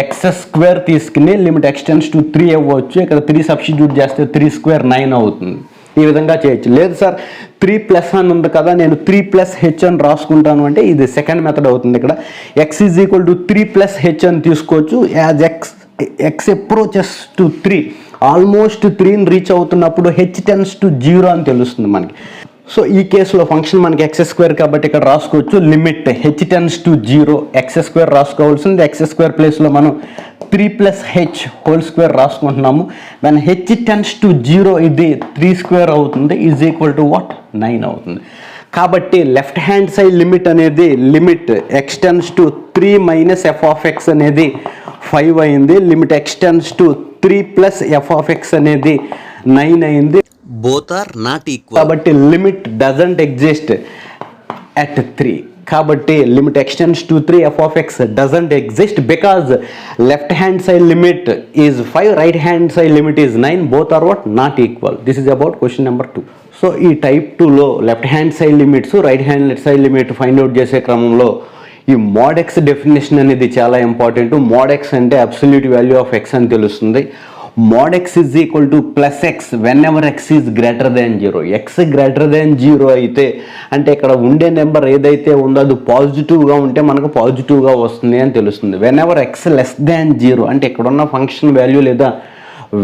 ఎక్స్ స్క్వేర్ తీసుకుని లిమిట్ ఎక్స్ టెన్స్ టు 3 అవ్వచ్చు. ఇక్కడ 3 సబ్స్టిట్యూట్ చేస్తే 3 స్క్వేర్ 9 అవుతుంది. ఈ విధంగా చేయొచ్చు. లేదు సార్ 3 ప్లస్ అని ఉంది కదా, నేను 3 ప్లస్ హెచ్ అని రాసుకుంటాను అంటే ఇది సెకండ్ మెథడ్ అవుతుంది. ఇక్కడ x is equal to 3 plus h అని తీసుకోవచ్చు. As x approaches to 3 almost 3ని రీచ్ అవుతున్నప్పుడు హెచ్ టెన్స్ టు 0 అని తెలుస్తుంది మనకి. సో ఈ కేసులో ఫంక్షన్ మనకి ఎక్స్ స్క్వేర్ కాబట్టి ఇక్కడ రాసుకోవచ్చు limit h tends to 0 x square రాసుకోవాల్సింది. ఎక్స్ స్క్వేర్ ప్లేస్లో మనం 3 ప్లస్ హెచ్ హోల్ స్క్వేర్ రాసుకుంటున్నాము. వెన్ హెచ్ టెన్స్ టు 0 ఇది 3 స్క్వేర్ అవుతుంది, ఈజ్ ఈక్వల్ టు వాట్ 9 అవుతుంది. కాబట్టి లెఫ్ట్ హ్యాండ్ సైడ్ లిమిట్ అనేది limit x tends to 3 minus f of x అనేది 5 అయింది. Limit x tends to 3 plus f of x అనేది 9 అయింది. Both are not equal. కాబట్టి లిమిట్ డజంట్ ఎగ్జిస్ట్ at 3. కాబట్టి limit x tends to 3 f of x doesn't exist because left hand side limit is 5, right hand side limit is 9. Both are what not equal. This is about question number 2. So ఈ టైప్ 2లో left hand side limits right hand side limit find out చేసే క్రమంలో ఈ మోడ్ ఎక్స్ డెఫినేషన్ అనేది చాలా ఇంపార్టెంట్. మోడ్ ఎక్స్ అంటే అబ్సల్యూట్ వాల్యూ ఆఫ్ ఎక్స్ అని తెలుస్తుంది. mod x is equal to plus x whenever x is greater than 0. x greater than 0 అయితే అంటే ఇక్కడ ఉండే నెంబర్ ఏదైతే ఉందో అది పాజిటివ్గా ఉంటే మనకు పాజిటివ్గా వస్తుంది అని తెలుస్తుంది. whenever x less than 0 అంటే ఇక్కడ ఉన్న ఫంక్షన్ వాల్యూ లేదా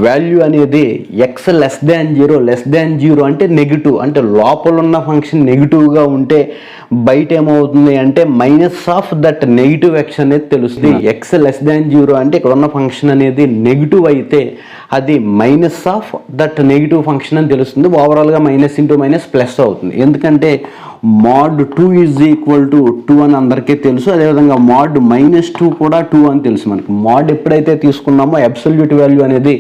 వాల్యూ అనేది x లెస్ దాన్ జీరో అంటే నెగిటివ్, అంటే లోపల ఉన్న ఫంక్షన్ నెగిటివ్గా ఉంటే బయట ఏమవుతుంది అంటే minus of that negative X అనేది తెలుస్తుంది. x లెస్ దాన్ జీరో అంటే ఇక్కడ ఉన్న ఫంక్షన్ అనేది నెగిటివ్ అయితే అది minus of that negative function అని తెలుస్తుంది. ఓవరాల్గా మైనస్ ఇంటూ మైనస్ ప్లస్ అవుతుంది, ఎందుకంటే mod 2 ఈజ్ ఈక్వల్ టు 2 అని అందరికీ తెలుసు. అదేవిధంగా mod -2 కూడా 2 అని తెలుసు మనకి. mod ఎప్పుడైతే తీసుకున్నామో అబ్సల్యూట్ వాల్యూ అనేది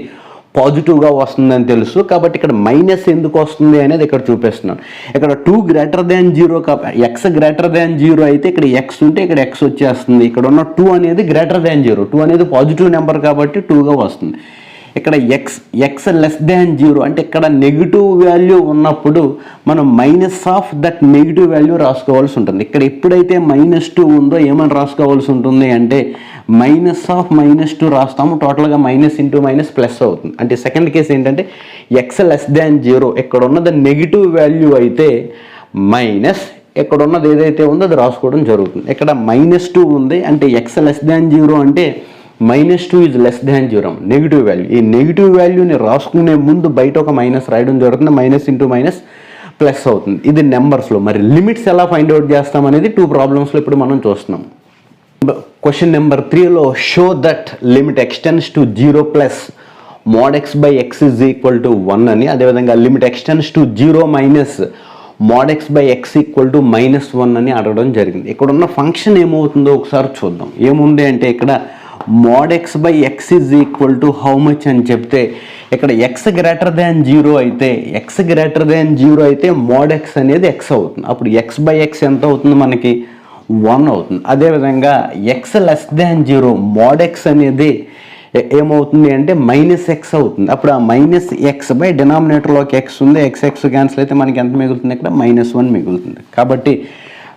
పాజిటివ్గా వస్తుందని తెలుసు, కాబట్టి ఇక్కడ మైనస్ ఎందుకు వస్తుంది అనేది ఇక్కడ చూపిస్తున్నాను. ఇక్కడ 2 greater than 0 x greater than 0 అయితే ఇక్కడ x ఉంటే ఇక్కడ x వచ్చేస్తుంది. ఇక్కడ ఉన్న 2 అనేది గ్రేటర్ దాన్ 0, 2 అనేది పాజిటివ్ నెంబర్ కాబట్టి 2గా వస్తుంది. ఇక్కడ x లెస్ దాన్ 0 అంటే ఇక్కడ నెగిటివ్ వాల్యూ ఉన్నప్పుడు మనం minus of that negative value రాసుకోవాల్సి ఉంటుంది. ఇక్కడ ఎప్పుడైతే -2 ఉందో ఏమని రాసుకోవాల్సి ఉంటుంది అంటే మైనస్ ఆఫ్ -2 రాస్తాము. టోటల్గా మైనస్ ఇంటూ మైనస్ ప్లస్ అవుతుంది. అంటే సెకండ్ కేసు ఏంటంటే x లెస్ దాన్ 0 ఇక్కడ ఉన్నది నెగిటివ్ వాల్యూ అయితే మైనస్ ఇక్కడ ఉన్నది ఏదైతే ఉందో అది రాసుకోవడం జరుగుతుంది. ఇక్కడ -2 ఉంది అంటే x లెస్ దాన్ 0 అంటే -2 is less than 0 negative value. ఈ నెగిటివ్ వాల్యూని రాసుకునే ముందు బయట ఒక మైనస్ రాయడం జరుగుతుంది. మైనస్ ఇంటూ మైనస్ ప్లస్ అవుతుంది. ఇది నెంబర్స్లో. మరి లిమిట్స్ ఎలా ఫైండ్ అవుట్ చేస్తాం అనేది 2 ప్రాబ్లమ్స్లో ఇప్పుడు మనం చూస్తున్నాం. క్వశ్చన్ నెంబర్ 3లో show that limit x tends to 0 plus mod x by x is equal to 1 అని, అదేవిధంగా limit x tends to 0 minus mod x by x equal to -1 అని అడగడం జరిగింది. ఇక్కడ ఉన్న ఫంక్షన్ ఏమవుతుందో ఒకసారి చూద్దాం. ఏముంది అంటే ఇక్కడ mod x by x is equal to how much అని చెప్తే ఇక్కడ x గ్రేటర్ దాన్ 0 అయితే mod x అనేది x అవుతుంది. అప్పుడు x బై ఎక్స్ ఎంత అవుతుంది మనకి 1 అవుతుంది. అదేవిధంగా x less than 0 mod x అనేది ఏమవుతుంది అంటే -x అవుతుంది. అప్పుడు ఆ -x బై డినామినేటర్లోకి x ఉంది, x క్యాన్సిల్ అయితే మనకి ఎంత మిగులుతుంది ఇక్కడ -1 మిగులుతుంది. కాబట్టి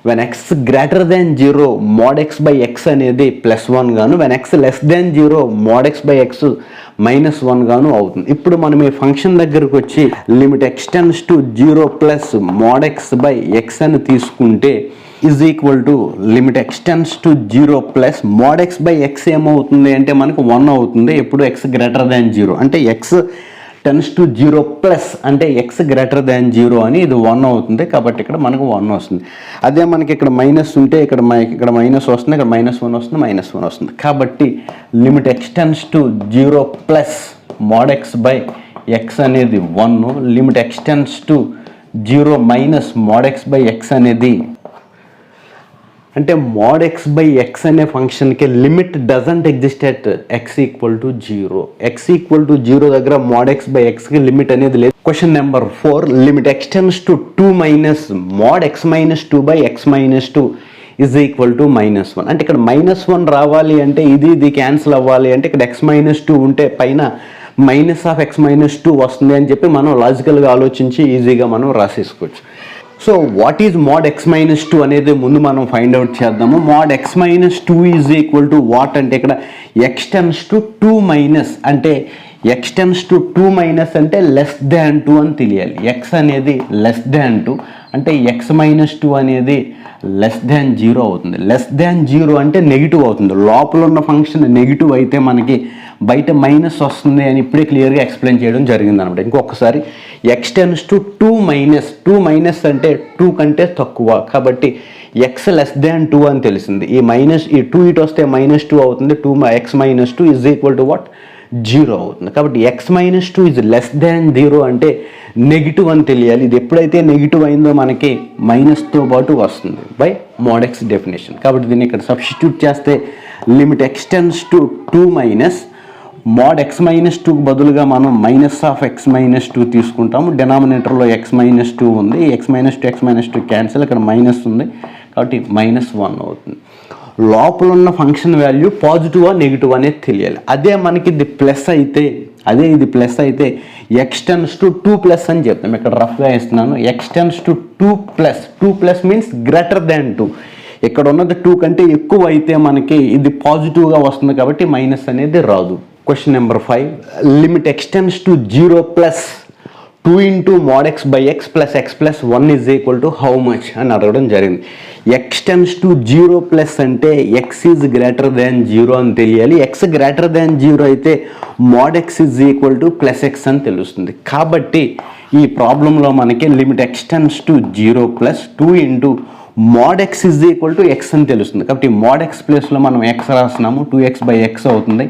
when x greater than 0 mod x by X అనేది +1 గాను, when x less than 0 mod x by X -1 గాను అవుతుంది. ఇప్పుడు మనం ఈ ఫంక్షన్ దగ్గరకు వచ్చి limit x tends to 0 plus mod x by X అని తీసుకుంటే is equal to limit x tends to 0 plus mod x by X ఏమవుతుంది అంటే మనకు 1 అవుతుంది. ఎప్పుడు x గ్రేటర్ దాన్ 0 అంటే x టెన్స్ టు 0 ప్లస్ అంటే x గ్రేటర్ దాన్ 0 అని ఇది 1 అవుతుంది. కాబట్టి ఇక్కడ మనకు 1 వస్తుంది. అదే మనకి ఇక్కడ మైనస్ ఉంటే ఇక్కడ మైనస్ వస్తుంది, ఇక్కడ -1 వస్తుంది, -1 వస్తుంది. కాబట్టి limit x tends to 0 plus mod x by X అనేది 1, limit x tends to 0 minus mod x by X అనేది అంటే mod x బై ఎక్స్ అనే ఫంక్షన్కి limit doesn't exist at x equal to 0. x equal to 0 దగ్గర mod x బై ఎక్స్కి లిమిట్ అనేది లేదు. Question number 4 limit x tends to 2 minus mod x minus 2 by X minus 2 is equal to -1. అంటే ఇక్కడ -1 రావాలి అంటే ఇది క్యాన్సిల్ అవ్వాలి అంటే ఇక్కడ x మైనస్ 2 ఉంటే పైన మైనస్ ఆఫ్ x మైనస్ 2 వస్తుంది అని చెప్పి మనం లాజికల్గా ఆలోచించి ఈజీగా మనం రాసేసుకోవచ్చు. So what is mod x minus 2 అనేది ముందు మనం ఫైండ్ అవుట్ చేద్దాము. mod x minus 2 is equal to what అంటే ఇక్కడ x టెన్స్ టు 2 మైనస్ అంటే x టెన్స్ టు 2 మైనస్ అంటే లెస్ దాన్ 2 అని తెలియాలి. x అనేది లెస్ దాన్ 2 అంటే x మైనస్ 2 అనేది లెస్ దాన్ 0 అవుతుంది. లెస్ దాన్ 0 అంటే నెగిటివ్ అవుతుంది. లోపల ఉన్న ఫంక్షన్ నెగిటివ్ అయితే మనకి బయట మైనస్ వస్తుంది అని ఇప్పుడే క్లియర్గా ఎక్స్ప్లెయిన్ చేయడం జరిగింది అనమాట. ఇంకొకసారి x టెన్స్ టు 2 మైనస్ అంటే 2 కంటే తక్కువ, కాబట్టి x లెస్ దాన్ 2 అని తెలిసింది. ఈ 2 ఇటు వస్తే -2 అవుతుంది. x minus 2 is equal to what 0 అవుతుంది. కాబట్టి x మైనస్ 2 ఈజ్ లెస్ దాన్ 0 అంటే నెగిటివ్ అని తెలియాలి. ఇది ఎప్పుడైతే నెగిటివ్ అయిందో మనకి మైనస్తో పాటు వస్తుంది బై mod x డెఫినేషన్. కాబట్టి దీన్ని ఇక్కడ సబ్స్టిట్యూట్ చేస్తే limit x tends to 2 minus mod x minus 2కి బదులుగా మనం మైనస్ ఆఫ్ x మైనస్ 2 తీసుకుంటాము. డినామినేటర్లో x మైనస్ 2 ఉంది, x మైనస్ 2 క్యాన్సిల్, ఇక్కడ మైనస్ ఉంది కాబట్టి -1 అవుతుంది. లోపల ఉన్న ఫంక్షన్ వాల్యూ పాజిటివా నెగిటివ్ అనేది తెలియాలి. అదే మనకి ఇది ప్లస్ అయితే x టెన్స్ టు 2 ప్లస్ అని చెప్తాం. ఇక్కడ రఫ్గా ఇస్తున్నాను. x tends to 2 plus means greater than 2. ఇక్కడ ఉన్నది 2 కంటే ఎక్కువ అయితే మనకి ఇది పాజిటివ్గా వస్తుంది కాబట్టి మైనస్ అనేది రాదు. Question number 5, limit x tends to 0 plus 2 into mod x by x plus x plus 1 is equal to how much అని అడగడం జరిగింది. ఎక్స్టెండ్స్ టు 0 ప్లస్ అంటే ఎక్స్ ఈజ్ గ్రేటర్ దాన్ 0 అని తెలియాలి. ఎక్స్ గ్రేటర్ దాన్ 0 అయితే mod x is equal to plus x అని తెలుస్తుంది. కాబట్టి ఈ ప్రాబ్లంలో మనకి limit x tends to 0 plus 2 into mod x is equal to x అని తెలుస్తుంది. కాబట్టి mod x ప్లేస్లో మనం ఎక్స్ రాస్తున్నాము, 2x బై ఎక్స్ అవుతుంది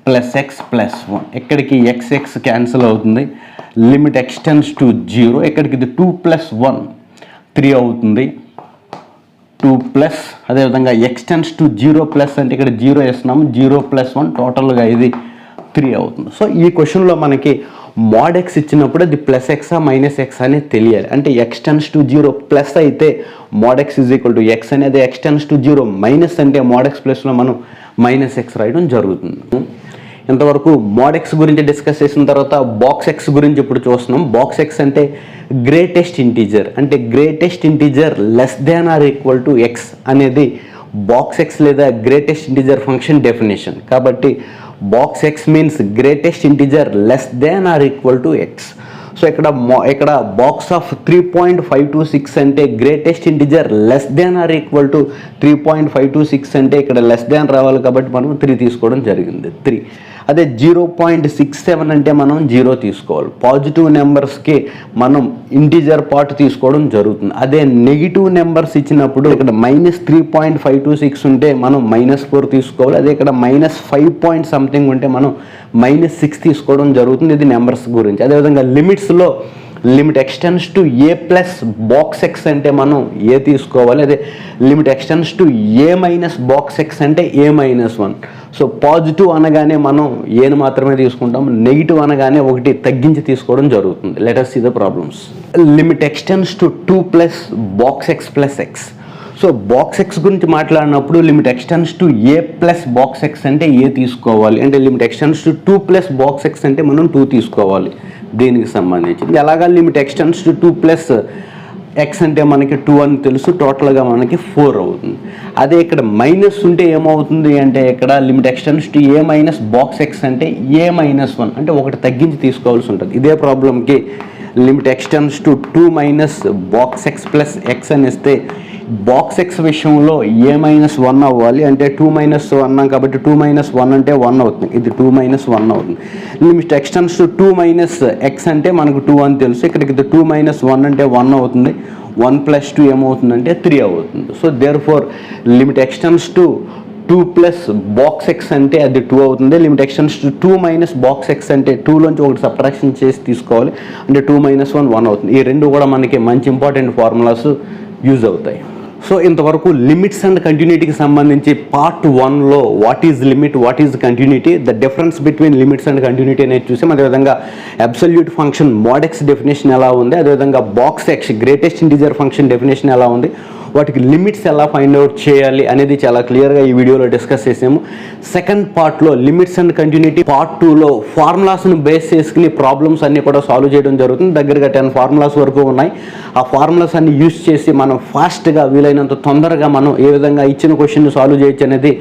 ప్లస్ ఎక్స్ ప్లస్ 1. ఎక్కడికి ఎక్స్ ఎక్స్ క్యాన్సిల్ అవుతుంది. లిమిట్ ఎక్స్టెండ్స్ టు 0, ఎక్కడికి ఇది 2 ప్లస్ 1 3 అవుతుంది, 2 ప్లస్ అదేవిధంగా ఎక్స్టెండ్స్ టు 0 ప్లస్ అంటే ఇక్కడ 0 వేస్తున్నాము, 0 ప్లస్ 1 టోటల్గా ఇది 3 అవుతుంది. సో ఈ క్వశ్చన్లో మనకి mod x ఇచ్చినప్పుడు అది ప్లస్ ఎక్సా మైనస్ ఎక్స్ అనేది తెలియాలి. అంటే ఎక్స్టెండ్స్ టు 0 ప్లస్ అయితే mod x is equal to X అనేది, ఎక్స్టెండ్స్ టు 0 మైనస్ అంటే mod x ప్లస్లో మనం మైనస్ ఎక్స్ రాయడం జరుగుతుంది. ఇంతవరకు mod x గురించి డిస్కస్ చేసిన తర్వాత బాక్స్ x గురించి ఇప్పుడు చూస్తున్నాం. బాక్స్ x అంటే గ్రేటెస్ట్ ఇంటీజర్, అంటే greatest integer less than or equal to X అనేది బాక్స్ x లేదా గ్రేటెస్ట్ ఇంటీజర్ ఫంక్షన్ డెఫినేషన్. కాబట్టి box x means greatest integer less than or equal to X. So ఇక్కడ బాక్స్ ఆఫ్ 3.526 అంటే greatest integer less than or equal to 3.526 అంటే ఇక్కడ లెస్ దాన్ రావాలి కాబట్టి మనం 3 తీసుకోవడం జరిగింది, 3. అదే 0.67 అంటే మనం 0 తీసుకోవాలి. పాజిటివ్ నెంబర్స్కి మనం ఇంటీజర్ పార్ట్ తీసుకోవడం జరుగుతుంది. అదే నెగిటివ్ నెంబర్స్ ఇచ్చినప్పుడు ఇక్కడ -3.526 ఉంటే మనం -4 తీసుకోవాలి. అదే ఇక్కడ -5 పాయింట్ సంథింగ్ ఉంటే మనం -6 తీసుకోవడం జరుగుతుంది. ఇది నెంబర్స్ గురించి. అదేవిధంగా లిమిట్స్లో limit x tends to a plus box x అంటే మనం ఏ తీసుకోవాలి. అదే limit x tends to a minus box x అంటే ఏ -1. సో పాజిటివ్ అనగానే మనం ఏను మాత్రమే తీసుకుంటాం, నెగిటివ్ అనగానే ఒకటి తగ్గించి తీసుకోవడం జరుగుతుంది. Let us see the problems. Limit x tends to 2 plus box x plus x. So box x గురించి మాట్లాడినప్పుడు limit x tends to a plus box x అంటే ఏ తీసుకోవాలి. అంటే limit x tends to 2 plus box x అంటే మనం 2 తీసుకోవాలి. దీనికి సంబంధించింది ఎలాగా limit x tends to 2 plus x అంటే మనకి 2 అని తెలుసు, టోటల్గా మనకి 4 అవుతుంది. అదే ఇక్కడ మైనస్ ఉంటే ఏమవుతుంది అంటే ఇక్కడ limit x tends to a minus box x అంటే ఏ -1 అంటే ఒకటి తగ్గించి తీసుకోవాల్సి ఉంటుంది. ఇదే ప్రాబ్లంకి limit x tends to 2 minus box x plus x అని ఇస్తే బాక్స్ ఎక్స్ విషయంలో ఏ -1 అవ్వాలి. అంటే 2 - 1 కాబట్టి 2 - 1 అంటే 1 అవుతుంది, ఇది 2 - 1 అవుతుంది. Limit x tends to 2 minus x అంటే మనకు 2 అని తెలుసు, ఇక్కడికి 2 - 1 అంటే 1 అవుతుంది, 1 + 2 ఏమవుతుందంటే 3 అవుతుంది. So therefore limit x tends to 2 plus box x అంటే అది 2 అవుతుంది. Limit x tends to 2 minus box x అంటే 2లోంచి ఒకటి సబ్ట్రాక్షన్ చేసి తీసుకోవాలి, అంటే 2 - 1 అవుతుంది. ఈ రెండు కూడా మనకి మంచి ఇంపార్టెంట్ ఫార్ములాస్ యూజ్ అవుతాయి. సో ఇంతవరకు లిమిట్స్ అండ్ కంటిన్యూటీకి సంబంధించి పార్ట్ 1లో what is limit, what is continuity, the difference between limits and continuity అనేది చూసాం. అదేవిధంగా absolute function mod x definition ఎలా ఉంది, అదేవిధంగా box x greatest integer function definition ఎలా ఉంది, వాటికి లిమిట్స్ ఎలా ఫైండ్ అవుట్ చేయాలి అనేది చాలా క్లియర్గా ఈ వీడియోలో డిస్కస్ చేసాము. సెకండ్ పార్ట్లో లిమిట్స్ అండ్ కంటిన్యూటీ పార్ట్ 2లో ఫార్ములాస్ను బేస్ చేసుకుని ప్రాబ్లమ్స్ అన్నీ కూడా సాల్వ్ చేయడం జరుగుతుంది. దగ్గరగా 10 ఫార్ములాస్ వరకు ఉన్నాయి. ఆ ఫార్ములాస్ అన్ని యూజ్ చేసి మనం ఫాస్ట్గా వీలైనంత తొందరగా మనం ఏ విధంగా ఇచ్చిన క్వశ్చన్ సాల్వ్ చేయొచ్చు అనేది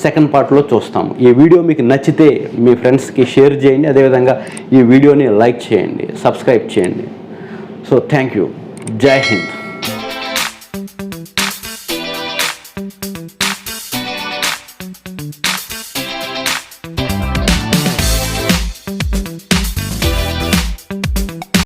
సెకండ్ పార్ట్లో చూస్తాము. ఈ వీడియో మీకు నచ్చితే మీ ఫ్రెండ్స్కి షేర్ చేయండి, అదేవిధంగా ఈ వీడియోని లైక్ చేయండి, సబ్స్క్రైబ్ చేయండి. So thank you. జై హింద్.